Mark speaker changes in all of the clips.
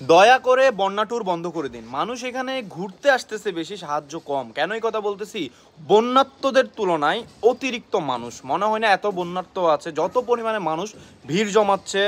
Speaker 1: দয়া করে বন্যা ট্যুর বন্ধ করে দিন। মানুষ এখানে ঘুরতে আসতেছে বেশি, সাহায্য কম। কেন এই কথা বলতেছি? বন্যার্তদের তুলনায় অতিরিক্ত মানুষ, মনে হয় না এত বন্যার্ত আছে। যত পরিমাণে মানুষ ভিড় জমাচ্ছে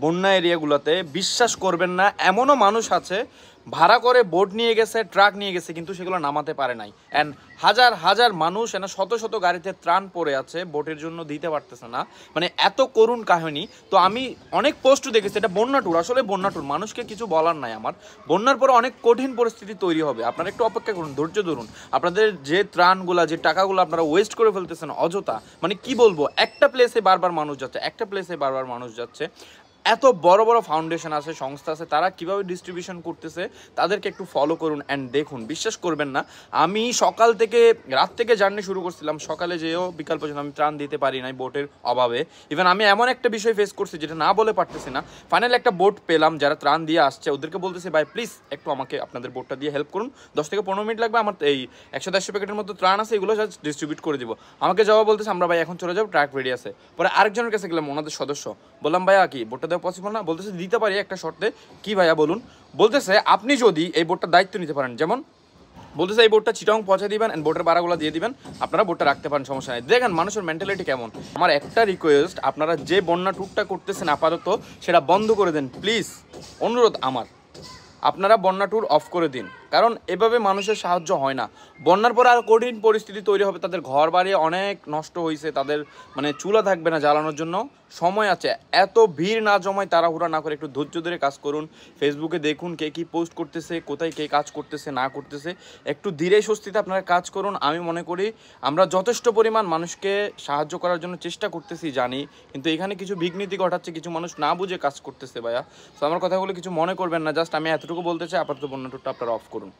Speaker 1: বন্যা এরিয়াগুলোতে, বিশ্বাস করবেন না, এমনও মানুষ আছে ভাড়া করে বোট নিয়ে গেছে, ট্রাক নিয়ে গেছে, কিন্তু সেগুলো নামাতে পারে নাই। অ্যান্ড হাজার হাজার মানুষ এনা শত শত গাড়িতে ত্রাণ পড়ে আছে, বোটের জন্য দিতে পারতেছে না। মানে এত করুণ কাহিনী। তো আমি অনেক পোস্ট দেখেছি, এটা বন্যা ট্যুর, আসলে বন্যা ট্যুর, মানুষকে কিছু বলার নাই আমার। বন্যার পরে অনেক কঠিন পরিস্থিতি তৈরি হবে, আপনারা একটু অপেক্ষা করুন, ধৈর্য ধরুন। আপনাদের যে ত্রাণগুলা, যে টাকাগুলো আপনারা ওয়েস্ট করে ফেলতেছেন অযথা, মানে কি বলবো, একটা প্লেসে বারবার মানুষ যাচ্ছে, একটা প্লেসে বারবার মানুষ যাচ্ছে। এত বড় বড় ফাউন্ডেশন আছে, সংস্থা আছে, তারা কিভাবে ডিস্ট্রিবিউশন করতেছে তাদেরকে একটু ফলো করুন অ্যান্ড দেখুন। বিশ্বাস করবেন না, আমি সকাল থেকে রাত থেকে জার্নি শুরু করছিলাম, সকালে যেও বিকাল পর্যন্ত আমি ত্রাণ দিতে পারি নাই বোটের অভাবে। ইভেন আমি এমন একটা বিষয় ফেস করছি যেটা না বলে পারতেছি না। ফাইনালি একটা বোট পেলাম, যারা ত্রাণ দিয়ে আসছে ওদেরকে বলতেছি, ভাই প্লিজ একটু আমাকে আপনাদের বোটটা দিয়ে হেল্প করুন, 10 থেকে 15 মিনিট লাগবে, আমার এই 100-150 প্যাকেটের মতো ত্রাণ আছে, এগুলো জাস্ট ডিস্ট্রিবিউট করে দিব। আমাকে জবাব বলতেছে, আমরা ভাই এখন চলে যাবো, ট্রাক রেডি আছে। পরে আরেকজনের কাছে গেলাম, ওনাদের সদস্য, বললাম ভাইয়া কি বোটটা দেওয়া পসিবল না? বলতেছে দিতে পারি একটা শর্তে। কি ভাইয়া বলুন? বলতেছে আপনি যদি এই বোটটার দায়িত্ব নিতে পারেন, যেমন বলতেছে এই বোটটা চিটাং পৌঁছে দিবেন অ্যান্ড বোটের ভাড়াগুলো দিয়ে দিবেন, আপনারা বোটটা রাখতে পারেন, সমস্যা নেই। দেখেন মানুষের মেন্টালিটি কেমন। আমার একটা রিকোয়েস্ট, আপনারা যে বন্যা ট্যুরটা করতেছেন আপাতত সেটা বন্ধ করে দেন প্লিজ, অনুরোধ আমার। আপনারা বন্যা ট্যুর অফ করে দিন, কারণ এভাবে মানুষের সাহায্য হয় না। বন্যার পরে আর কঠিন পরিস্থিতি তৈরি হবে, তাদের ঘর বাড়ি অনেক নষ্ট হয়েছে, তাদের মানে চুলা থাকবে না জ্বালানোর জন্য, সময় আছে। এত ভিড় না জমায়, তাড়াহুড়া না করে একটু ধৈর্য ধরে কাজ করুন। ফেসবুকে দেখুন কে কী পোস্ট করতেছে, কোথায় কে কাজ করতেছে না করতেছে, একটু ধীরে সুস্থিতে আপনারা কাজ করুন। আমি মনে করি আমরা যথেষ্ট পরিমাণ মানুষকে সাহায্য করার জন্য চেষ্টা করতেছি জানি, কিন্তু এখানে কিছু বিঘ্নিতি ঘটাচ্ছে, কিছু মানুষ না বুঝে কাজ করতেছে ভাইয়া। তো আমার কথাগুলো কিছু মনে করবেন না, জাস্ট আমি এতটুকু বলতে চাই, আপাতত বন্যা ট্যুরটা আপনারা অফ করুন।